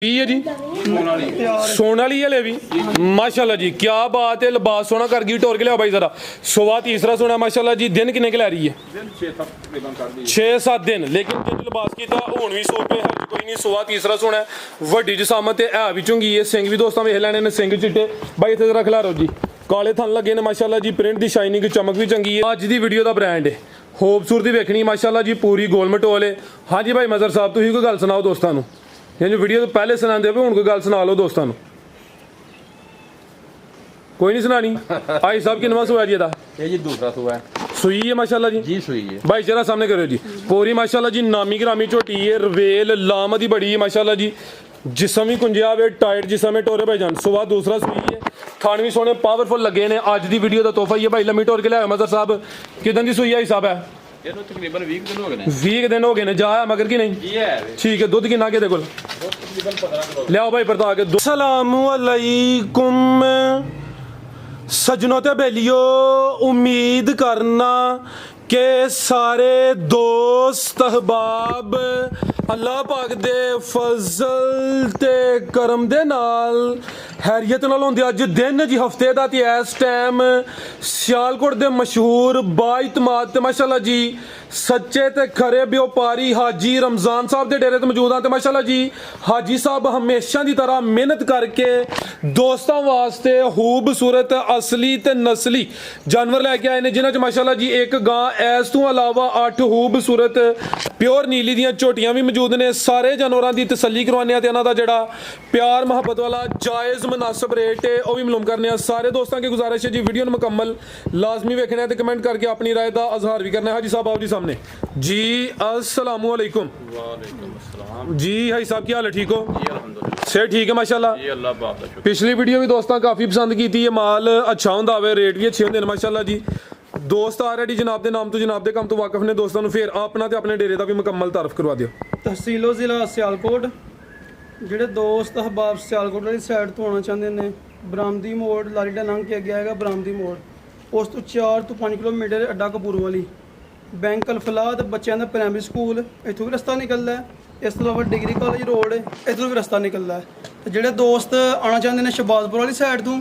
है जी सोने वाली है भी माशाल्लाह जी, क्या बात है। लिबास सोना कर गई, टोर के लिया भाई जरा। सुबह तीसरा सोना माशाल्लाह जी। दिन किन्ने के लै रही है? 6-7 दिन। लेकिन जिन लिबास की था हुण भी सो पे है कोई नहीं। सुबह तीसरा सोना है, वड्डी जसामत है भी चुंगी है। सिंह भी दोस्तों वेख लैने ने, सिंह चिट्टे भाई इत्थे जरा खिलारो जी। काले थन लगे ने माशाल्लाह जी। प्रिंट की शाइनिंग चमक भी चंगी है। अज की वीडियो का ब्रांड है खूबसूरती वेखनी माशाल्लाह जी, पूरी गोल मटोल है। हाँ जी भाई मजर साहब, तुसीं कोई गल सुनाओ दोस्तों नूं। ये जो वीडियो तो पहले सुनाते हो, हुण कोई गल सुना लो दोस्तों नूं। कोई नहीं सुनानी। भाई साहब किनवा सुआ जी दा? ये जी दूसरा सुआ है। सुई है माशाल्लाह जी। जी सुई है भाई जरा सामने करो जी। पूरी माशाल्लाह जी नामी ग्रामी झोटी है, रवेल लाम दी बड़ी है माशाल्लाह जी। जिसम भी कुंजिया वे टाइट जिसम है टोरे भाई जान। सुबह दूसरा सुई है, थान भी सोने पावरफुल लगे ने। अज की वीडियो का तोहफा ही है भाई। लम्मी टोर के लिया मजर साहब, किदन की सुई है हिसाब है? तकरीबन 20 दिन हो गए ने। 20 दिन हो गए ने। जाया मगर की नहीं? ठीक है। दुध किन्ना के कोल लियाओ भाई परता के। अस्सलामु अलैकुम सजनों ते बेलियो, उम्मीद करना के सारे दोस्त अहबाब अल्लाह पाक दे फजल ते करम दे नाल हैरियत नाल होंदे। अज दिन जी हफ्ते दा ते इस टाइम सियालकोट दे मशहूर बाइतमाद ते माशाल्लाह जी सच्चे ते खरे व्यापारी हाजी रमजान साहब दे डेरे ते मौजूद हां। ते माशाल्लाह जी हाजी साहब हमेशा दी तरह मेहनत करके दोस्तां वास्ते खूबसूरत असली ते नस्ली जानवर लैके आए ने, जिन्हां च माशाल्लाह जी एक गां इस तो अलावा 8 खूबसूरत प्योर नीली दियां झोटियां भी मौजूद ने। सारे जानवरां दी तसल्ली करवाने ते इन्हां दा जेहड़ा प्यार मुहब्बत वाला जायज़ मुनासिब रेट है वह भी मालूम करने। सारे दोस्तों की गुजारिश है जी वीडियो मुकम्मल लाजमी वेखना है, कमेंट करके अपनी राय का इजहार भी करना है। हाजी साहब आओ जी सामने जी। अस्सलामु अलैकुम। वालेकुम अस्सलाम जी हाजी साहब क्या हाल है? ठीक हो? जी अल्हम्दुलिल्लाह से ठीक है माशाल्लाह। जी अल्लाह पाक दा शुक्र। पिछली वीडियो भी दोस्तों काफ़ी पसंद की थी। ये माल अच्छा होंदा वे, रेट भी अच्छे होंगे माशाल्लाह जी। दोस्त ऑलरेडी जनाब के नाम तो जनाब के काम तो वाकफ ने दोस्तों को। फिर अपना ते अपने डेरे का भी मुकम्मल तारफ करवा दियो। तहसीलो ज़िला सियालकोट। ਜਿਹੜੇ ਦੋਸਤ ਅਹਬਾਬ ਸਿਆਲਕੋਟ ਵਾਲੀ ਸਾਈਡ ਤੋਂ ਆਉਣਾ ਚਾਹੁੰਦੇ ਨੇ, ਬਰਾਮਦੀ ਮੋੜ ਲਾਰੀਡਾ ਲੰਘ ਕੇ ਅੱਗੇ ਆਏਗਾ ਬਰਾਮਦੀ ਮੋੜ। ਉਸ ਤੋਂ 4 ਤੋਂ 5 ਕਿਲੋਮੀਟਰ ਅੱਡਾ ਕਪੂਰਵਾਲੀ ਬੈਂਕ ਅਲਫਲਾਹ ਤੇ ਬੱਚਿਆਂ ਦਾ ਪ੍ਰਾਇਮਰੀ ਸਕੂਲ ਇੱਥੋਂ ਵੀ ਰਸਤਾ ਨਿਕਲਦਾ ਹੈ। ਇਸ ਤੋਂ ਇਲਾਵਾ ਡਿਗਰੀ ਕਾਲਜ ਰੋਡ ਇੱਥੋਂ ਵੀ ਰਸਤਾ ਨਿਕਲਦਾ ਹੈ। ਤੇ ਜਿਹੜੇ ਦੋਸਤ ਆਉਣਾ ਚਾਹੁੰਦੇ ਨੇ ਸ਼ਬਾਜ਼ਪੁਰ ਵਾਲੀ ਸਾਈਡ ਤੋਂ,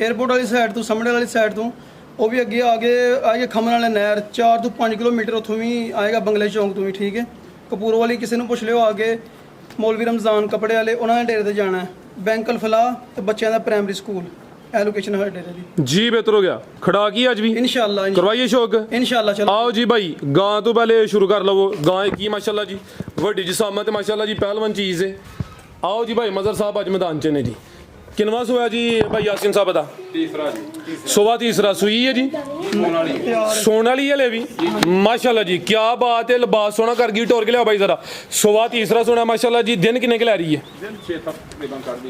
에ਅਰਪੋਰਟ ਵਾਲੀ ਸਾਈਡ ਤੋਂ, ਸਮੜੇ ਵਾਲੀ ਸਾਈਡ ਤੋਂ, ਉਹ ਵੀ ਅੱਗੇ ਆਗੇ ਖਮਨ ਵਾਲੇ ਨਹਿਰ 4 ਤੋਂ 5 ਕਿਲੋਮੀਟਰ ਉੱਥੋਂ ਵੀ ਆਏਗਾ ਬੰਗਲੇ ਚੌਂਕ ਤੋਂ ਵੀ। ਠੀਕ ਹੈ। ਕਪੂਰਵਾਲੀ ਕਿਸੇ ਨੂੰ ਪੁੱਛ ਲਿਓ ਆਗੇ ਮੌਲਵੀ ਰਮਜ਼ਾਨ ਕੱਪੜੇ ਵਾਲੇ, ਉਹਨਾਂ ਦੇ ਡੇਰੇ ਤੇ ਜਾਣਾ ਹੈ। ਬੈਂਕ ਅਲਫਲਾਹ ਤੇ ਬੱਚਿਆਂ ਦਾ ਪ੍ਰਾਇਮਰੀ ਸਕੂਲ ਇਹ ਲੋਕੇਸ਼ਨ ਹੈ ਡੇਰੇ ਦੀ जी बेहतर हो गया। खड़ा की आज भी ਇਨਸ਼ਾਅੱਲਾ करवाइए शौक। ਇਨਸ਼ਾਅੱਲਾ। चलो आओ जी भाई, गां तो पहले शुरू कर लो। गां की माशाल्लाह जी वड्डी जिसामत माशाल्लाह जी पहलवान चीज़ है। आओ जी भाई मजर साहब अज मैदान च ने जी। किनवा सोया जी भाई यासिन साहब दा? तीसरा जी सुबह तीसरा सुई है जी। सोने वाली है भी माशाल्लाह जी, क्या बात है। लिबास सोना कर गई, टोर के लिया भाई जरा। सुबह तीसरा सोना माशाल्लाह जी। दिन किन्ने के लै रही है?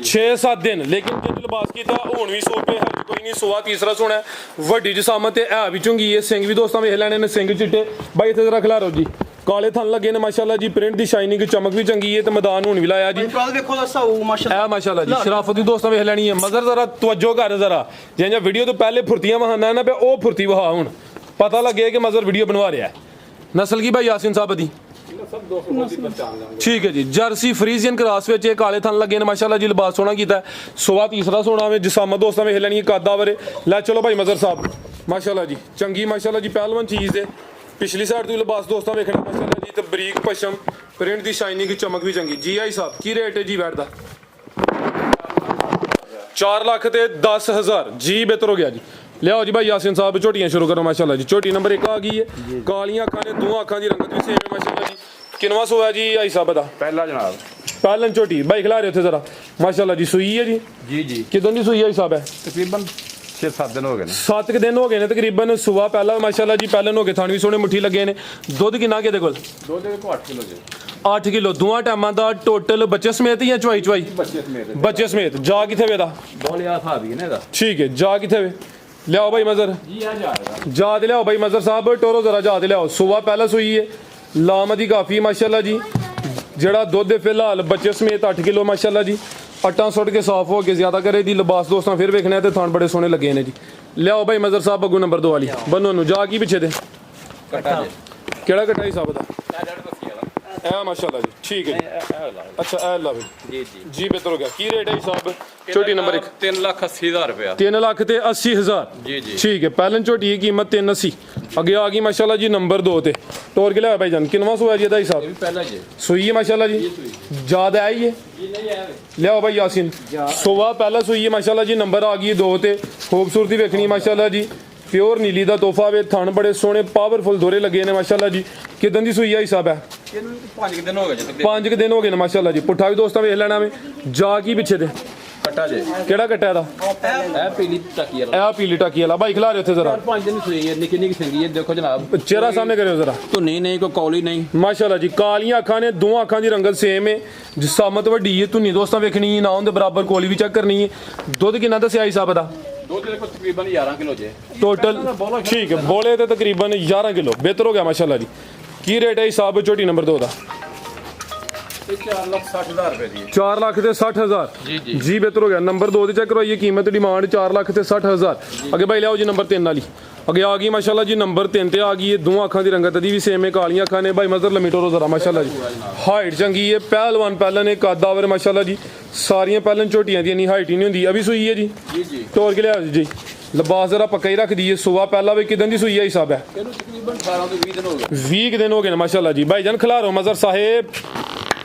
6-7 दिन। लेकिन जिन लिबास की था हुण भी सो पे है कोई नहीं। सुबह तीसरा सोना है, वड्डी जसामत है भी चुंगी है। सिंह भी दोस्तों वेख लैने ने, सिंह चिट्टे भाई इत्थे जरा खिलारो जी। काले थन लगे ने माशाल्लाह जी। प्रिंट की शाइनिंग चमक भी चंगी है। तो मैदान हुण भी लाया जी। देखो दसाओ माशाल्लाह माशाल्लाह जी शराफत भी दोस्तों वेख लैनी है। मजर जरा तवज्जो कर जरा। जियां वीडियो तो पहले फुर्तियां वहाना ना पे ओ फुर्ती वहा हुण पता लगे कि मजर वीडियो बनवा रहा है। नस्ल की भाई यासिन साहब दी? ठीक है जी। जर्सी फ्रीजियन क्रॉस विच काले थन लगे ने माशाल्लाह जी। लिबास सोना कीता है। सुबह तीसरा सोना में जिसामत दोस्तों वेख लैनी है। कादा वरे लै चलो भाई मजर साहब माशाल्लाह जी चंगी माशाल्लाह जी पहलवान चीज़ है। पिछली साइड तो लिबास दोस्तों वेखना माशाल्लाह जी। तो बरीक पशम प्रिंट की शाइनिंग चमक भी चंगी जी। आई साहब की रेट है जी बैठ दा? 4,10,000 जी। बेहतर हो गया जी। लियाओ जी भाई यासिन साहब झोटियां शुरू करो माशाल्लाह जी। झोटी नंबर 1 आ गई है। कालियां अखां ने, दो अखां की रंगत भी सेम है माशाल्लाह जी। किनवा सोया जी आई साहब दा? पहला जनाब पहलन झोटी भाई खिला रहे थे जरा माशाल्लाह जी। सुई है जी? जी जी कितों की सुई आई साहब है? तकरीबन 6-7 दिन हो गए ने। 7 दिन हो गए ने तकरीबन। सुबह पहला माशाल्लाह जी पहलन हो गए, थान भी सोने मुट्ठी लगे ने। दुध किन्ना के कोल? दो दे को 8 किलो जी। 8 किलो दोवां टाइमां दा टोटल बच्चे समेत या चवाई चवाई? बच्चे समेत बच्चे समेत। जा किथे वे दा? बोलिया था भी ने दा। ठीक है। जा किथे वे? लियाओ भाई मजर जी आ जाएगा। जा दे लियाओ भाई मजर साहब टोरो जरा जा दे लियाओ। सुबह पहला सुई है, लाम दी काफ़ी माशाल्लाह जी। जड़ा दुध फिलहाल बच्चे समेत 8 किलो माशाल्लाह जी। अट्टा सुट के साफ हो के ज्यादा करे दी। लिबास दोस्तों फिर वेखना है तो थान बड़े सोहने लगे ने जी। लियाओ भाई मजर साहब अगू नंबर 2 वाली बनो नू। जा की पिछे दे कटा केड़ा कटा ही साहब दा? ਇਹ ਮਾਸ਼ਾਅੱਲਾ ਜੀ ਠੀਕ ਹੈ ਜੀ ਅੱਛਾ ਇਹ ਲਾ ਜੀ ਜੀ ਬਿਹਤਰ ਹੋ ਗਿਆ ਕੀ ਰੇਟ ਹੈ ਸਾਹਿਬ ਝੋਟੀ ਨੰਬਰ 1 3,80,000 ਰੁਪਇਆ 3 ਲੱਖ ਤੇ 80,000 ਜੀ ਠੀਕ ਹੈ ਪਹਿਲਾਂ ਝੋਟੀ ਦੀ ਕੀਮਤ 380 ਅੱਗੇ ਆ ਗਈ ਮਾਸ਼ਾਅੱਲਾ ਜੀ ਨੰਬਰ 2 ਤੇ ਟੋਰ ਕੇ ਲਿਆ ਭਾਈ ਜਾਨ ਕਿੰਨਵਾਂ ਸੂਆ ਜੀ ਇਹਦਾ ਹਿਸਾਬ ਇਹ ਵੀ ਪਹਿਲਾ ਜੀ ਸੂਈ ਹੈ ਮਾਸ਼ਾਅੱਲਾ ਜੀ ਜ਼ਿਆਦਾ ਆਈ ਹੈ ਜੀ ਨਹੀਂ ਆਇਆ ਲਿਆਓ ਭਾਈ ਯਾਸੀਨ ਸੂਆ ਪਹਿਲਾ ਸੂਈ ਹੈ ਮਾਸ਼ਾਅੱਲਾ ਜੀ ਨੰਬਰ ਆ ਗਈ 2 ਤੇ ਖੂਬਸੂਰਤੀ ਵੇਖਣੀ ਮਾਸ਼ਾਅੱਲਾ ਜੀ ਪਿਓਰ ਨੀਲੀ ਦਾ ਤੋਹਫਾ ਵੇ ਥਣ ਬੜੇ ਸੋਹਣੇ ਪਾਵਰਫੁਲ ਦੋਰੇ ਲੱਗੇ ਨੇ ਮਾਸ਼ਾਅੱਲਾ ਜੀ ਕਿਦਾਂ ਦੀ ਸੂਈ ਆ ਹਿਸਾਬ ਹੈ ਇਹਨੂੰ 5 ਦਿਨ ਹੋ ਗਏ ਜੀ 5 ਦਿਨ ਹੋ ਗਏ ਨੇ ਮਾਸ਼ਾਅੱਲਾ ਜੀ ਪੁੱਠਾ ਵੀ ਦੋਸਤਾਂ ਵੇਖ ਲੈਣਾ ਵੇ ਜਾ ਕੀ ਪਿੱਛੇ ਤੇ ਕੱਟਾ ਜੇ ਕਿਹੜਾ ਕੱਟਿਆ ਦਾ ਇਹ ਪੀਲੀ ਟੱਕੀ ਵਾਲਾ ਇਹ ਪੀਲੀ ਟਾਕੀ ਵਾਲਾ ਭਾਈ ਖਿਲਾ ਰਹੇ ਉੱਥੇ ਜ਼ਰਾ 5 ਦਿਨ ਸੂਈ ਹੈ ਨਿੱਕੀ ਨਿੱਕੀ ਸਿੰਗੀ ਹੈ ਦੇਖੋ ਜਨਾਬ ਚਿਹਰਾ ਸਾਹਮਣੇ ਕਰਿਓ ਜ਼ਰਾ ਧੁੰਨੀ ਨਹੀਂ ਕੋਈ ਕੌਲੀ ਨਹੀਂ ਮਾਸ਼ਾਅੱਲਾ ਜੀ ਕਾਲੀਆਂ ਅੱਖਾਂ ਨੇ ਦੋਵਾਂ ਅੱਖਾਂ ਦੀ ਰੰਗਤ ਸੇਮ ਹੈ ਜਿਸਾਮਤ ਵੱਡੀ ਹੈ ਧੁੰਨੀ ਦੋਸਤਾਂ ਵੇਖਣੀ ਨਾ ਉਹਦੇ ਬਰਾਬਰ ਕੋਲੀ ਵੀ ਚੈੱਕ ਕਰਨੀ ਹੈ ਦੁੱਧ ਕਿੰਨਾ ਦੱਸਿਆ ਹਿਸਾਬ ਦਾ ਦੁੱਧ ਦੇ ਕੋਲ ਤਕਰੀਬਨ 11 ਕਿਲੋ ਜੇ ਟੋਟਲ ਠੀਕ ਹੈ ਬੋਲੇ ਤੇ ਤਕਰੀਬਨ 11 ਕਿਲੋ ਬਿਹਤਰ ਹੋ ਗਿਆ ਮਾਸ਼ਾਅੱਲਾ ਜੀ ਕੀ ਰੇਟ ਹੈ ਹਿਸਾਬ ਝੋਟੀ ਨੰਬਰ 2 ਦਾ ਇਹ 4,60,000 ਰੁਪਏ ਦੀ 4 ਲੱਖ ਤੇ 60,000 ਜੀ ਜੀ ਬਿਹਤਰ ਹੋ ਗਿਆ ਨੰਬਰ 2 ਤੇ ਚੈੱਕ ਕਰਵਾਈਏ ਕੀਮਤ ਡਿਮਾਂਡ 4 ਲੱਖ ਤੇ 60,000 ਅੱਗੇ ਭਾਈ ਲਿਆਓ ਜੀ ਨੰਬਰ 3 ਵਾਲੀ ਅੱਗੇ ਆ ਗਈ ਮਾਸ਼ਾਅੱਲਾ ਜੀ ਨੰਬਰ 3 ਤੇ ਆ ਗਈ ਇਹ ਦੋਵਾਂ ਅੱਖਾਂ ਦੀ ਰੰਗਤ ਦੀ ਵੀ ਸੇਮ ਹੈ ਕਾਲੀਆਂ ਅੱਖਾਂ ਨੇ ਭਾਈ ਮਜ਼ਰ ਲਮੀਟੋ ਜ਼ਰਾ ਮਾਸ਼ਾਅੱਲਾ ਜੀ ਹਾਈਟ ਚੰਗੀ ਹੈ ਪਹਿਲਵਾਨ ਪਹਿਲਾਂ ਨੇ ਕਾਦਾਵਰ ਮਾਸ਼ਾਅੱਲਾ ਜੀ ਸਾਰੀਆਂ ਪਹਿਲਾਂ ਝੋਟੀਆਂ ਦੀ ਨਹੀਂ ਹਾਈਟ ਹੀ ਨਹੀਂ ਹੁੰਦੀ ਅਭੀ ਸੂਈ ਹੈ ਜੀ ਜੀ ਤੋਰ ਕੇ ਲਿਆ ਜੀ ਲਿਬਾਸ ਜ਼ਰਾ ਪੱਕਾ ਹੀ ਰੱਖਦੀ ਹੈ ਸੁਬਾ ਪਹਿਲਾਂ ਵੀ ਕਿਦਾਂ ਦੀ ਸੂਈ ਹੈ ਹਿਸਾਬ ਹੈ ਇਹਨੂੰ ਤਕਰੀਬਨ 18 ਤੋਂ 20 ਦਿਨ ਹੋ ਗਏ 20 ਦਿਨ ਹੋ ਗਏ ਨੇ ਮਾਸ਼ਾਅੱਲਾ ਜੀ ਭਾਈ ਜਾਨ ਖਿਲਾਰੋ ਮਜ਼ਰ ਸਾਹਿਬ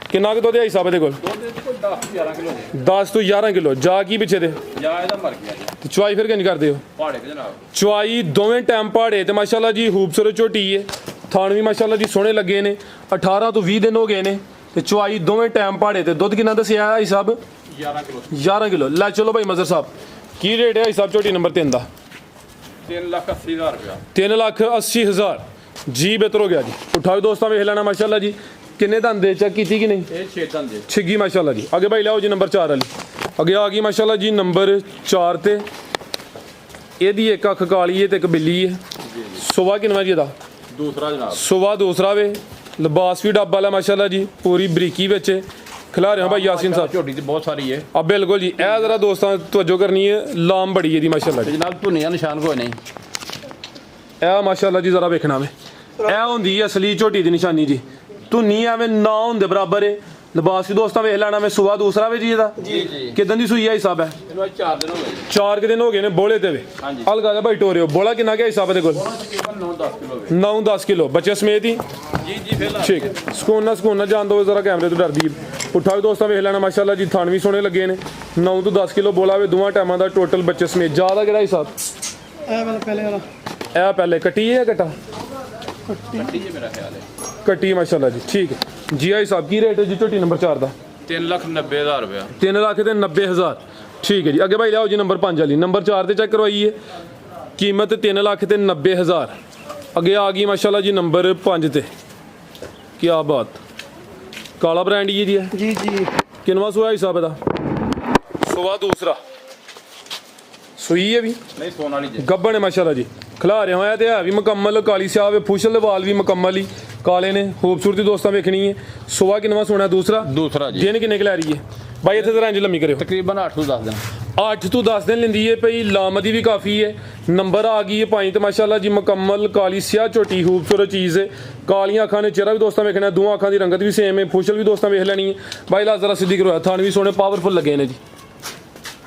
ਕਿੰਨਾ ਕੁ ਦੁੱਧ ਹੈ ਹਿਸਾਬ ਦੇ ਕੋਲ ਦੁੱਧ ਦੇ ਕੋਲ 10-11 ਕਿਲੋ ਜੇ 10 ਤੋਂ 11 ਕਿਲੋ ਜਾ ਕੀ ਪਿੱਛੇ ਦੇ ਜਾਂ ਇਹਦਾ ਮਰ ਗਿਆ ਜੀ ਤੇ ਚੁਆਈ ਫਿਰ ਕਿੰਜ ਕਰਦੇ ਹੋ ਪਹਾੜੇ ਤੇ ਜਨਾਬ ਚੁਆਈ ਦੋਵੇਂ ਟਾਈਮ ਪਹਾੜੇ ਤੇ ਮਾਸ਼ਾਅੱਲਾ ਜੀ ਖੂਬਸੂਰਤ ਝੋਟੀ ਹੈ ਥਾਣ ਵੀ ਮਾਸ਼ਾਅੱਲਾ ਜੀ ਸੋਹਣੇ ਲੱਗੇ ਨੇ 18 ਤੋਂ 20 ਦਿਨ ਹੋ ਗਏ ਨੇ ਤੇ ਚੁਆਈ ਦੋਵੇਂ ਟਾਈਮ ਪਹਾੜੇ ਤੇ ਦੁੱਧ ਕਿੰਨਾ ਦੱਸਿਆ ਹਿਸਾਬ 11 ਕਿਲੋ 11 ਕਿਲੋ ਲੈ ਚਲੋ ਭਾਈ ਮਜ਼ਰ ਸਾਹਿਬ ਕੀ ਰੇਟ ਹੈ ਹਿਸਾਬ ਝੋਟੀ ਨੰਬਰ 3 ਦਾ 3,80,000 ਰੁਪਇਆ 3,80,000 ਜੀ ਬਿਹਤਰ ਹੋ ਗਿਆ ਜੀ ਉਠਾਓ ਦੋਸਤਾਂ ਵੇਖ ਲੈਣਾ ਮਾਸ਼ਾਅੱਲਾ ਜੀ ਕਿੰਨੇ ਦੰਦ ਦੇ ਚੈੱਕ ਕੀਤੀ ਕਿ ਨਹੀਂ ਇਹ 6 ਦੰਦ ਜੇ ਛਿੱਗੀ ਮਾਸ਼ਾਅੱਲਾ ਜੀ ਅੱਗੇ ਭਾਈ ਲਿਆਓ ਜੀ ਨੰਬਰ 4 ਵਾਲੀ ਅੱਗੇ ਆ ਗਈ ਮਾਸ਼ਾਅੱਲਾ ਜੀ ਨੰਬਰ 4 ਤੇ ਇਹਦੀ ਇੱਕ ਅੱਖ ਕਾਲੀ ਹੈ ਤੇ ਇੱਕ ਬਿੱਲੀ ਹੈ ਸੁਬਾ ਕਿੰਨਾ ਜੀ ਇਹਦਾ ਦੂਸਰਾ ਜਨਾਬ ਸੁਬਾ ਦੂਸਰਾ ਵੇ ਲਿਬਾਸ ਵੀ ਡੱਬ ਵਾਲਾ ਮਾਸ਼ਾਅੱਲਾ ਜੀ ਪੂਰੀ ਬਰੀਕੀ ਵਿੱਚ ਖਿਲਾ ਰਹੇ ਹਾਂ ਭਾਈ ਯਾਸੀਨ ਸਾਹਿਬ ਝੋਟੀ ਤੇ ਬਹੁਤ ਸਾਰੀ ਹੈ ਆ ਬਿਲਕੁਲ ਜੀ ਇਹ ਜ਼ਰਾ ਦੋਸਤਾਂ ਤਵੱਜੋ ਕਰਨੀ ਹੈ ਲਾਮ ਬੜੀ ਇਹਦੀ ਮਾਸ਼ਾਅੱਲਾ ਤੇ ਜੀ ਜਨਾਬ ਧੁੰਨੀਆਂ ਨਿਸ਼ਾਨ ਕੋਈ ਨਹੀਂ ਇਹ ਮਾਸ਼ਾਅੱਲਾ ਜੀ ਜ਼ਰਾ ਵੇਖਣਾ ਵੇ ਇਹ ਹੁੰਦੀ ਹੈ ਅਸਲੀ ਝੋਟੀ ਦੀ ਨਿਸ਼ਾਨੀ ਜੀ ਧੁੰਨੀ ਐਵੇਂ ਨਾ ਹੁੰਦੇ ਬਰਾਬਰ ਹੈ ਲਿਬਾਸ ਵੀ ਦੋਸਤਾਂ ਵੇਖ ਲੈਣਾ ਵੇ ਸੁਬਾ ਦੂਸਰਾ ਵੇ ਜੀ ਇਹਦਾ ਜੀ ਕਿਦਾਂ ਦੀ ਸੂਈ ਆ ਹਿਸਾਬ ਹੈ ਇਹਨੂੰ ਅੱਜ 4 ਦਿਨ ਹੋ ਗਏ 4 ਕਿ ਦਿਨ ਹੋ ਗਏ ਨੇ ਬੋਲੇ ਤੇ ਵੇ ਹਾਂਜੀ। ਹਲਕਾ ਜਿਹਾ ਭਾਈ ਟੋਰਿਓ ਬੋਲਾ ਕਿੰਨਾ ਗਿਆ ਹਿਸਾਬ ਦੇ ਕੋਲ ਤਕਰੀਬਨ 9-10 ਕਿਲੋ ਹੋਵੇ 9-10 ਕਿਲੋ ਬੱਚੇ ਸਮੇਤ ਹੀ ਜੀ ਫਿਰ ਠੀਕ ਹੈ ਸਕੂਨ ਨਾਲ ਜਾਣ ਦੋ ਜ਼ਰਾ ਕੈਮਰੇ ਤੋਂ ਡਰਦੀ ਪੁੱਠਾ ਵੀ ਦੋਸਤਾਂ ਵੇਖ ਲੈਣਾ ਮਾਸ਼ਾਅੱਲਾ ਜੀ ਥਣ ਵੀ ਸੋਹਣੇ ਲੱਗੇ ਨੇ 9 ਤੋਂ 10 ਕਿਲੋ ਬੋਲਾ ਵੇ ਦੋਵਾਂ ਟਾਈਮਾਂ ਦਾ ਟੋਟਲ ਬੱਚੇ ਸਮੇਤ ਜ਼ਿਆਦਾ ਕਿਹੜਾ ਹਿਸਾਬ ਇਹ ਵਾਲਾ ਪਹਿਲੇ ਵਾਲਾ ਇਹ ਪਹਿਲੇ ਕੱਟੀ ਹੈ ਜਾਂ ਕਟਾ ਕੱਟੀ ਜੇ ਮੇਰਾ ਖਿਆਲ ਹੈ ਕੱਟੀ ਮਾਸ਼ਾਅੱਲਾ ਜੀ ਠੀਕ ਹੈ ਜੀ ਆਈ ਸਾਹਿਬ ਕੀ ਰੇਟ ਹੈ ਜੀ ਝੋਟੀ ਨੰਬਰ 4 ਦਾ 3,90,000 ਰੁਪਇਆ 3 ਲੱਖ ਤੇ 90,000 ਠੀਕ ਹੈ ਜੀ ਅੱਗੇ ਭਾਈ ਲਿਆਓ ਜੀ ਨੰਬਰ 5 ਵਾਲੀ ਨੰਬਰ 4 ਤੇ ਚੈੱਕ ਕਰਵਾਈਏ ਕੀਮਤ 3 ਲੱਖ ਤੇ 90,000 ਅੱਗੇ ਆ ਗਈ ਮਾਸ਼ਾਅੱਲਾ ਜੀ ਨੰਬਰ 5 ਤੇ ਕੀ ਬਾਤ ਕਾਲਾ ਬ੍ਰਾਂਡ ਹੀ ਜੀ ਹੈ ਜੀ ਜੀ ਕਿੰਨਵਾਂ ਸੂਆ ਹਿਸਾਬ ਦਾ ਸੂਆ ਦੂਸਰਾ ਸੂਈ ਹੈ ਵੀ ਨਹੀਂ ਸੋਨ ਵਾਲੀ ਜੇ ਗੱਬਣ ਹੈ ਮਾਸ਼ਾਅੱਲਾ ਜੀ ਖਿਲਾ ਰਿਹਾ ਹੋਇਆ ਤੇ ਹੈ ਵੀ ਮੁਕੰਮਲ ਕਾਲੀ ਸਿਆਹ ਵੇ ਫੁਸ਼ਲ ਦੇ ਵਾਲ ਵੀ ਮੁਕੰਮਲ ਹੀ ਕਾਲੇ ਨੇ ਖੂਬਸੂਰਤੀ ਦੋਸਤਾਂ ਵੇਖਣੀ ਹੈ ਸੂਆ ਕਿੰਨਵਾਂ ਸੋਨਾ ਦੂਸਰਾ ਜੀ ਦਿਨ ਕਿੰਨੇ ਕੁ ਲੈ ਰਹੀ ਹੈ ਬਾਈ ਇੱਥੇ ਜ਼ਰਾ ਇੰਜ ਲੰਮੀ ਕਰਿਓ ਤਕਰੀਬਨ 8 ਤੋਂ 10 ਦਿਨ 8 ਤੋਂ 10 ਦਿਨ ਲੈਂਦੀ ਹੈ ਭਈ ਲਾਮਦੀ ਵੀ ਕਾਫੀ ਹੈ ਨੰਬਰ ਆ ਗਈ ਹੈ 5 ਤੇ ਮਾਸ਼ਾਅੱਲਾ ਜੀ ਮੁਕੰਮਲ ਕਾਲੀ ਸਿਆਹ ਝੋਟੀ ਖੂਬਸੂਰਤ ਚੀਜ਼ ਹੈ ਕਾਲੀਆਂ ਅੱਖਾਂ ਨੇ ਚਿਹਰਾ ਵੀ ਦੋਸਤਾਂ ਵੇਖਣਾ ਦੋਵਾਂ ਅੱਖਾਂ ਦੀ ਰੰਗਤ ਵੀ ਸੇਮ ਹੈ ਫੁਸ਼ਲ ਵੀ ਦੋਸਤਾਂ ਵੇਖ ਲੈਣੀ ਹੈ ਬਾਈ ਲਾ ਜ਼ਰਾ ਸਿੱਧੀ ਕਰਵਾਇਆ ਥਾਣ ਵੀ ਸੋਹਣੇ ਪਾਵਰਫੁਲ ਲੱਗੇ ਨੇ ਜੀ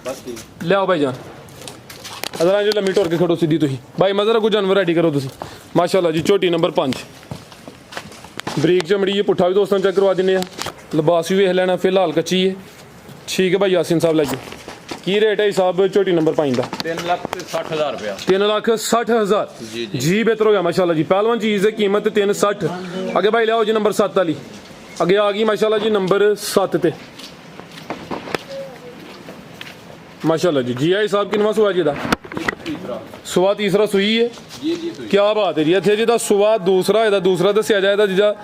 ਬਸ ਠੀਕ ਲਿਆਓ ਭਾਈ ਜਾਨ ਅਜ਼ਰਾਂ ਜੋ ਲੰਮੀ ਟੋਰ ਕੇ ਖੜੋ ਸਿੱਧੀ ਤੁਸੀਂ ਭਾਈ ਮਜ਼ਰਾ ਕੋਈ ਜਾਨਵਰ ਰੈਡੀ ਕਰੋ ਤੁਸੀਂ ਮਾਸ਼ਾਅੱਲਾ ਜੀ ਝੋਟੀ ਨੰਬਰ 5 ਬਰੀਕ ਚਮੜੀ ਹੈ ਪੁੱਠਾ ਵੀ ਦੋਸਤਾਂ ਚੈੱਕ ਕਰਵਾ ਦਿੰਨੇ ਆ ਲਿਬਾਸ ਵੀ ਵੇਖ ਲੈਣਾ ਫਿਲਹਾਲ ਕੱਚੀ ਹੈ ਠੀਕ ਹੈ ਭਾਈ ਯਾਸੀਨ ਸਾਹਿਬ ਲੈ ਜੀ ਕੀ ਰੇਟ ਹੈ ਹਿਸਾਬ ਝੋਟੀ ਨੰਬਰ 5 ਦਾ 3,60,000 ਰੁਪਇਆ 3,60,000 ਜੀ ਬਿਹਤਰ ਹੋ ਗਿਆ ਮਾਸ਼ਾਅੱਲਾ ਜੀ ਪਹਿਲਵਾਨ ਚੀਜ਼ ਦੀ ਕੀਮਤ 360 ਅੱਗੇ ਭਾਈ ਲਿਆਓ ਜੀ ਨੰਬਰ 7 ਵਾਲੀ ਅੱਗੇ ਆ ਗਈ ਮਾਸ਼ਾਅੱਲਾ ਜੀ ਨੰਬਰ 7 ਤੇ ਮਾਸ਼ਾਅੱਲਾ ਜੀ ਆਈ ਸਾਹਿਬ ਕਿੰਨਵਾਂ ਸੂਆ ਜੀ ਦਾ ਸੁਆ ਤੀਸਰਾ ਸੂਈ ਹੈ ਜੀ ਕੀ ਬਾਤ ਹੈ ਜੀ ਇੱਥੇ ਜਿਹਦਾ ਸੁਆ ਦੂਸਰਾ ਇਹਦਾ ਦੂਸਰਾ ਦੱਸਿਆ ਜਾਏਦਾ ਜਿਹਦਾ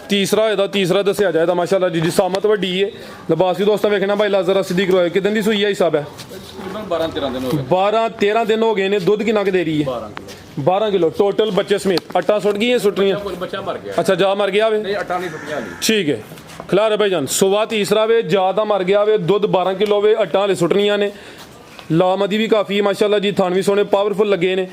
ਤੀਸਰਾ ਇਹਦਾ ਤੀਸਰਾ ਦੱਸਿਆ ਜਾਏਦਾ ਮਾਸ਼ਾਅੱਲਾ ਜੀ ਸਾਮਤ ਵੱਡੀ ਹੈ ਲਿਬਾਸ ਵੀ ਦੋਸਤਾਂ ਵੇਖਣਾ ਭਾਈ ਲਾਜ਼ਰਾ ਸਿੱਧੀ ਕਰਵਾਏ ਕਿਦਾਂ ਦੀ ਸੂਈ ਹੈ ਹਿਸਾਬ ਹੈ ਤਕਰੀਬਨ 12-13 ਦਿਨ ਹੋ ਗਏ 12-13 ਦਿਨ ਹੋ ਗਏ ਨੇ ਦੁੱਧ ਕਿੰਨਾ ਕੁ ਦੇ ਰਹੀ ਹੈ 12 ਕਿਲੋ 12 ਕਿਲੋ ਟੋਟਲ ਬੱਚੇ ਸਮੇਤ ਅੱਟਾਂ ਸੁੱਟ ਗਈਆਂ ਸੁੱਟਣੀਆਂ ਕੋਈ ਬੱਚਾ ਮਰ ਗਿਆ ਅੱਛਾ ਜਾ ਮਰ ਗਿਆ ਵੇ ਨਹੀਂ ਅਟਾ ਨਹੀਂ ਫੁੱਟੀਆਂ ਵਾਲੀ ਠੀਕ ਹੈ ਖਿਲਾਰੇ ਭਾਈ ਜਾਨ ਸੁਆ ਤੀਸਰਾ ਵੇ ਜਾ ਦਾ ਮਰ ਗਿਆ ਵੇ ਦੁੱਧ 12 ਕਿਲੋ ਵੇ ਅੱਟਾਂ ਵਾਲੇ ਸੁੱਟਣੀਆਂ ਨੇ ਲਾਮਦੀ ਵੀ ਕਾਫੀ ਹੈ ਮਾਸ਼ਾਅੱਲਾ ਜੀ ਥਣ ਵੀ ਸੋਹਣੇ ਪਾਵਰਫੁਲ ਲੱਗੇ ਨੇ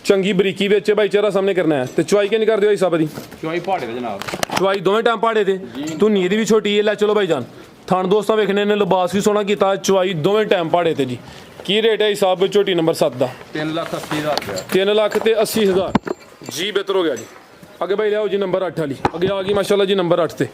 ਚੰਗੀ ਬਰੀਕੀ ਵਿੱਚ ਭਾਈ ਚਿਹਰਾ ਸਾਹਮਣੇ ਕਰਨਾ ਹੈ ਤੇ ਚੁਆਈ ਕਿੰਨੀ ਕਰਦੇ ਹੋ ਹਿਸਾਬ ਦੀ ਚੋਈ ਪਹਾੜੇ ਦੇ ਜਨਾਬ ਚੁਆਈ ਦੋਵੇਂ ਟਾਈਮ ਪਹਾੜੇ ਤੇ ਤੂੰ ਨੀਂਦ ਵੀ ਛੋਟੀ ਹੈ ਲੈ ਚਲੋ ਭਾਈ ਜਾਨ ਥਣ ਦੋਸਤਾਂ ਵੇਖਣੇ ਨੇ ਲਿਬਾਸ ਵੀ ਸੋਹਣਾ ਕੀਤਾ ਚੁਆਈ ਦੋਵੇਂ ਟਾਈਮ ਪਹਾੜੇ ਤੇ ਜੀ ਕੀ ਰੇਟ ਹੈ ਹਿਸਾਬ ਝੋਟੀ ਨੰਬਰ 7 ਦਾ 3,80,000 ਰੁਪਇਆ 3 ਲੱਖ ਤੇ 80,000 ਜੀ ਬਿਹਤਰ ਹੋ ਗਿਆ ਜੀ ਅੱਗੇ ਭਾਈ ਲਿਆਓ ਜੀ ਨੰਬਰ 8 ਵਾਲੀ ਅੱਗੇ ਆ ਗਈ ਮਾਸ਼ਾਅੱਲਾ ਜੀ ਨੰਬਰ 8 ਤੇ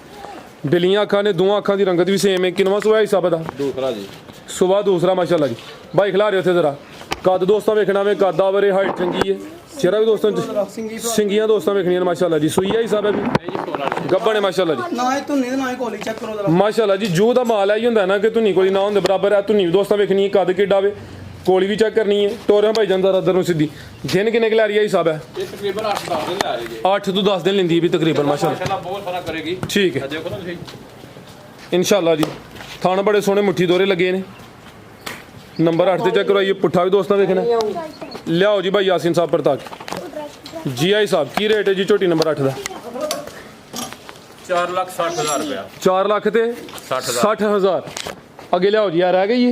ਬਿੱਲੀਆਂ ਅੱਖਾਂ ਨੇ ਦੋਵਾਂ ਅੱਖਾਂ ਦੀ ਰੰਗਤ ਵੀ ਸੇਮ ਹੈ ਕਿੰਨਵਾਂ ਸੂਆ ਹਿਸਾਬ ਦਾ ਦੂਸਰਾ ਜੀ ਸੁਬਾ ਦੂਸਰਾ ਮਾਸ਼ਾਅੱਲਾ ਜੀ ਭਾਈ ਖਿਲਾ ਰਹੇ ਉੱਥੇ ਜ਼ਰਾ ਕੱਦ ਦੋਸਤਾਂ ਵੇਖਣਾ ਵੇ ਕੱਦ ਆਵਰੇ ਹਾਈਟ ਚੰਗੀ ਹੈ ਚਿਹਰਾ ਵੀ ਦੋਸਤਾਂ ਸਿੰਗੀਆਂ ਦੋਸਤਾਂ ਵੇਖਣੀਆਂ ਮਾਸ਼ਾਅੱਲਾ ਜੀ ਸੂਈ ਹੈ ਹਿਸਾਬ ਹੈ ਵੀ ਇਹ ਜੀ ਸੋਨਾ ਜੀ ਗੱਬਣ ਹੈ ਮਾਸ਼ਾਅੱਲਾ ਜੀ ਨਾ ਹੀ ਧੁੰਨੀ ਤੇ ਨਾ ਹੀ ਕੋਲੀ ਚੈੱਕ ਕਰੋ ਜਰਾ ਮਾਸ਼ਾਅੱਲਾ ਜੀ ਜੂ ਦਾ ਮਾਲ ਹੈ ਹੀ ਹੁੰਦਾ ਨਾ ਕਿ ਧੁਨੀ ਕੋਈ ਨਾ ਹੁੰਦੇ ਬਰਾਬਰ ਹੈ ਧੁਨੀ ਵੀ ਦੋਸਤਾਂ ਵੇਖਣੀ ਹੈ ਕੱਦ ਕਿੱਡਾ ਵੇ ਕੋਲੀ ਵੀ ਚੈੱਕ ਕਰਨੀ ਹੈ ਟੋਰਿਆਂ ਭਾਈ ਜਾਂਦਾ ਇੱਧਰ ਨੂੰ ਸਿੱਧੀ ਦਿਨ ਕਿੰਨੇ ਕਲਾਰੀ ਹੈ ਹਿਸਾਬ ਹੈ ਇਹ ਤਕਰੀਬਨ 8-10 ਦਿਨ ਲੈ ਰਹੀ ਜੀ 8 ਤੋਂ 10 ਦਿਨ ਲੈਂਦੀ ਹੈ ਵੀ ਤਕਰੀਬਨ ਮਾਸ਼ਾਅੱਲਾ ਮਾਸ਼ਾਅੱਲਾ ਬਹੁਤ ਸਾਰਾ ਕਰੇਗੀ ਠੀਕ ਹੈ ਦੇਖੋ ਨਾ ਤੁਸੀਂ ਇਨਸ਼ਾਅੱਲਾ ਜੀ ਥਣ ਬੜੇ ਸੋਹਣੇ ਮੁੱਠੀ ਦੋਰੇ ਲੱਗੇ ਨੇ ਨੰਬਰ 8 ਤੇ ਚੈੱਕ ਕਰਵਾਈਏ ਪੁੱਠਾ ਵੀ ਦੋਸਤਾਂ ਵੇਖਣਾ ਲਿਆਓ ਜੀ ਭਾਈ ਯਾਸੀਨ ਸਾਹਿਬ ਪ੍ਰਤਾਪ ਜੀ ਆਈ ਸਾਹਿਬ ਕੀ ਰੇਟ ਹੈ ਜੀ ਝੋਟੀ ਨੰਬਰ 8 ਦਾ 4,60,000 ਰੁਪਇਆ 4 ਲੱਖ ਤੇ 60,000 60,000 ਅੱਗੇ ਲਿਆਓ ਜੀ ਆ ਰਹਿ ਗਈ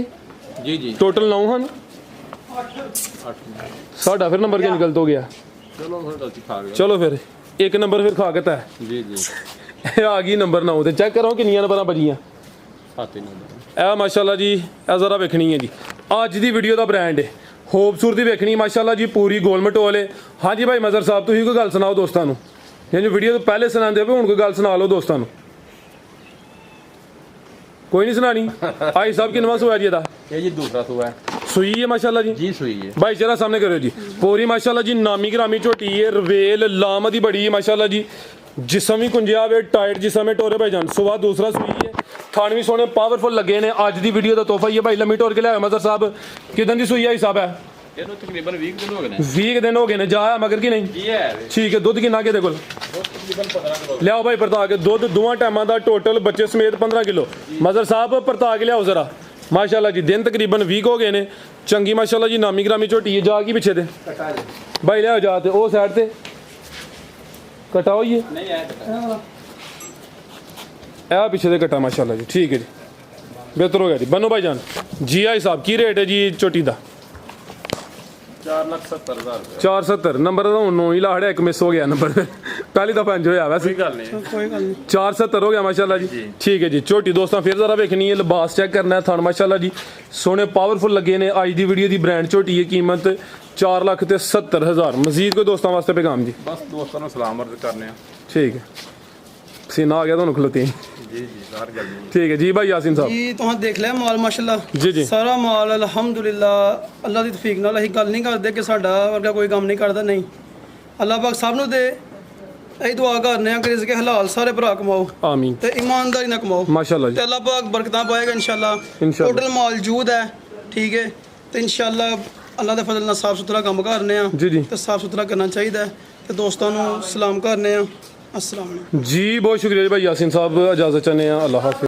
ਜੀ ਜੀ ਟੋਟਲ 9 ਹਨ 8 ਸਾਡਾ ਫਿਰ ਨੰਬਰ ਕੀ ਨਿਕਲ ਤੋਂ ਗਿਆ ਚਲੋ ਫਿਰ ਗਲਤੀ ਖਾ ਗਿਆ ਚਲੋ ਫਿਰ ਇੱਕ ਨੰਬਰ ਫਿਰ ਖਾ ਕੇ ਤਾਂ ਜੀ ਜੀ ਇਹ ਆ ਗਈ ਨੰਬਰ 9 ਤੇ ਚੈੱਕ ਕਰੋ ਕਿੰਨੀਆਂ ਨੰਬਰਾਂ ਬਜੀਆਂ ਸਾਥੀ ਨੰਬਰ ਇਹ ਮਾਸ਼ਾਅੱਲਾ ਜੀ ਇਹ ਜ਼ਰਾ ਵੇਖਣੀ ਹੈ ਜੀ ਅੱਜ ਦੀ ਵੀਡੀਓ ਦਾ ਬ੍ਰਾਂਡ ਹੈ ਖੂਬਸੂਰਤੀ ਵੇਖਣੀ ਮਾਸ਼ਾਅੱਲਾ ਜੀ ਪੂਰੀ ਗੋਲ ਮਟੋਲ ਹੈ ਹਾਂਜੀ ਭਾਈ ਮਜ਼ਰ ਸਾਹਿਬ ਤੁਸੀਂ ਕੋਈ ਗੱਲ ਸੁਣਾਓ ਦੋਸਤਾਂ ਨੂੰ ਜੇ ਵੀਡੀਓ ਤੋਂ ਪਹਿਲੇ ਸੁਣਾਉਂਦੇ ਹੋ ਹੁਣ ਕੋਈ ਗੱਲ ਸੁਣਾ ਲਓ ਦੋਸਤਾਂ ਨੂੰ ਕੋਈ ਨਹੀਂ ਸੁਣਾਣੀ ਭਾਈ ਸਾਹਿਬ ਕਿੰਨਵਾਂ ਸੂਆ ਜੀ ਇਹਦਾ ਇਹ ਜੀ ਦੂਸਰਾ ਸੂਆ ਹੈ ਸੂਈ ਹੈ ਮਾਸ਼ਾਅੱਲਾ ਜੀ ਜੀ ਸੂਈ ਹੈ ਭਾਈ ਚਿਹਰਾ ਸਾਹਮਣੇ ਕਰਿਓ ਜੀ ਪੂਰੀ ਮਾਸ਼ਾਅੱਲਾ ਜੀ ਨਾਮੀ ਗ੍ਰਾਮੀ ਝੋਟੀ ਹੈ ਰਵੇਲ ਲਾਮ ਦੀ ਬੜੀ ਹੈ ਮਾਸ਼ਾਅੱਲਾ ਜੀ ਜਿਸਮ ਵੀ ਕੁੰਜਿਆ ਵੇ ਟਾਇਟ ਜਿਸਮ ਹੈ ਟੋਰੇ ਭਾਈ ਜਾਨ ਸੁਬਾ ਦੂਸਰਾ ਸੂਈ ਹੈ ਥਣ ਵੀ ਸੋਹਣੇ ਪਾਵਰਫੁਲ ਲੱਗੇ ਨੇ ਅੱਜ ਦੀ ਵੀਡੀਓ ਦਾ ਤੋਹਫਾ ਹੀ ਹੈ ਭਾਈ ਲੰਮੀ ਟੋਰ ਕੇ ਲਿਆਓ ਮਜ਼ਰ ਸਾਹਿਬ ਕਿਦਾਂ ਦੀ ਸੂਈ ਹੈ ਹਿਸਾਬ ਹੈ ਇਹਨੂੰ ਤਕਰੀਬਨ 20 ਦਿਨ ਹੋ ਗਏ ਨੇ 20 ਦਿਨ ਹੋ ਗਏ ਨੇ ਜਾਇਆ ਮਗਰ ਕੀ ਨਹੀਂ ਕੀ ਹੈ ਠੀਕ ਹੈ ਦੁੱਧ ਕਿੰਨਾ ਕਿਹਦੇ ਕੋਲ ਤਕਰੀਬਨ 15 ਕਿਲੋ ਲਿਆਓ ਭਾਈ ਪਰਤਾ ਕੇ ਦੁੱਧ ਦੋਵਾਂ ਟਾਈਮਾਂ ਦਾ ਟੋਟਲ ਬੱਚੇ ਸਮੇਤ 15 ਕਿਲੋ ਮਜ਼ਰ ਸਾਹਿਬ ਪਰਤਾ ਕੇ ਲਿਆਓ ਜ਼ਰਾ ਮਾਸ਼ਾਅੱਲਾ ਜੀ ਦਿਨ ਤਕਰੀਬਨ 20 ਹੋ ਗਏ ਨੇ ਚੰਗੀ ਮਾਸ਼ਾਅੱਲਾ ਜੀ ਨਾਮੀ ਗ੍ਰਾਮੀ ਝੋਟੀ ਹੈ ਜਾ ਕੀ ਪਿੱਛੇ ਤੇ ਭਾਈ ਲਿਆਓ ਜਾ ਤੇ ਉਹ ਸਾਈਡ ਤੇ ਕਟਾਓ ਇਹ ਨਹੀਂ ਆਇਆ ਇਹ ਪਿੱਛੇ ਦੇ ਕਟਾ ਮਾਸ਼ਾਅੱਲਾ ਜੀ ਠੀਕ ਹੈ ਜੀ ਬਿਹਤਰ ਹੋ ਗਿਆ ਜੀ ਬੰਨੋ ਭਾਈ ਜਾਨ ਜੀ ਆਈ ਸਾਹਿਬ ਕੀ ਰੇਟ ਹੈ ਜੀ ਝੋਟੀ ਦਾ 4,70,000 ਰੁਪਇਆ 470 ਨੰਬਰ ਤਾਂ ਹੁਣ 9 ਹੀ ਲਾੜਿਆ ਇੱਕ ਮਿਸ ਹੋ ਗਿਆ ਨੰਬਰ ਪਹਿਲੀ ਤਾਂ 5 ਹੋਇਆ ਵੈਸੇ ਕੋਈ ਗੱਲ ਨਹੀਂ ਕੋਈ ਗੱਲ ਨਹੀਂ 470 ਹੋ ਗਿਆ ਮਾਸ਼ਾਅੱਲਾ ਜੀ ਠੀਕ ਹੈ ਜੀ ਝੋਟੀ ਦੋਸਤਾਂ ਫਿਰ ਜ਼ਰਾ ਵੇਖਣੀ ਹੈ ਲਿਬਾਸ ਚੈੱਕ ਕਰਨਾ ਹੈ ਥਣ ਮਾਸ਼ਾਅੱਲਾ ਜੀ ਸੋਹਣੇ ਪਾਵਰਫੁਲ ਲੱਗੇ ਨੇ ਅੱਜ ਦੀ ਵੀਡੀਓ ਦੀ ਬ੍ਰਾਂਡ ਝੋਟੀ ਹੈ ਕੀਮਤ 4,70,000 ਮਜ਼ੀਦ ਕੋਈ ਦੋਸਤਾਂ ਵਾਸਤੇ ਪੈਗਾਮ ਜੀ ਬਸ ਦੋਸਤਾਂ ਨੂੰ ਸਲਾਮ ਅਰਜ਼ ਕਰਨੇ ਆ ਠੀਕ ਹੈ ਸੀਨਾ ਆ ਗਿਆ ਤੁਹਾਨੂੰ ਖਲੋਤੀ ਜੀ ਜੀ ਹਰ ਗੱਲ ਨਹੀਂ ਠੀਕ ਹੈ ਜੀ ਭਾਈ ਯਾਸੀਨ ਸਾਹਿਬ ਜੀ ਤੁਸੀਂ ਦੇਖ ਲਿਆ ਮਾਲ ਮਾਸ਼ਾਅੱਲਾ ਜੀ ਜੀ ਸਾਰਾ ਮਾਲ ਅਲਹਮਦੁਲਿਲਾ ਅੱਲਾ ਦੀ ਤੌਫੀਕ ਨਾਲ ਅਸੀਂ ਗੱਲ ਨਹੀਂ ਕਰਦੇ ਕਿ ਸਾਡਾ ਵਰਗਾ ਕੋਈ ਕੰਮ ਨਹੀਂ ਕਰਦਾ ਨਹੀਂ ਅੱਲਾਹ ਪਾਕ ਸਭ ਨੂੰ ਦੇ ਅਸੀਂ ਦੁਆ ਕਰਨੇ ਆ ਕਿ ਰਿਜ਼ਕ ਹਲਾਲ ਸਾਰੇ ਭਰਾ ਕਮਾਓ ਆਮੀਨ ਤੇ ਇਮਾਨਦਾਰੀ ਨਾਲ ਕਮਾਓ ਮਾਸ਼ਾਅੱਲਾ ਤੇ ਜੀ ਅੱਲਾਹ ਪਾਕ ਬਰਕਤਾਂ ਪਾਏਗਾ ਇਨਸ਼ਾਅੱਲਾ ਇਨਸ਼ਾਅੱਲਾ। ਟੋਟਲ ਮੌਜੂਦ ਹੈ ਠੀਕ ਹੈ ਤੇ ਇਨਸ਼ਾਅੱਲਾ ਅੱਲਾਹ ਦੇ ਫਜ਼ਲ ਨਾਲ ਸਾਫ ਸੁਥਰਾ ਕੰਮ ਕਰਨੇ ਆ ਜੀ ਜੀ ਤੇ ਸਾਫ ਸੁਥਰਾ ਕਰਨਾ ਚਾਹੀਦਾ ਹੈ ਤੇ ਦੋਸਤਾਂ ਨੂੰ ਸਲਾਮ ਕਰਨੇ ਆ ਅਸਲਾਮ ਅਲੈਕੁਮ ਜੀ ਬਹੁਤ ਸ਼ੁਕਰੀਆ ਜੀ ਭਾਈ ਯਾਸੀਨ ਸਾਹਿਬ ਇਜਾਜ਼ਤ ਚਾਹੁੰਦੇ ਆ ਅੱਲਾਹ ਹਾਫਿਜ਼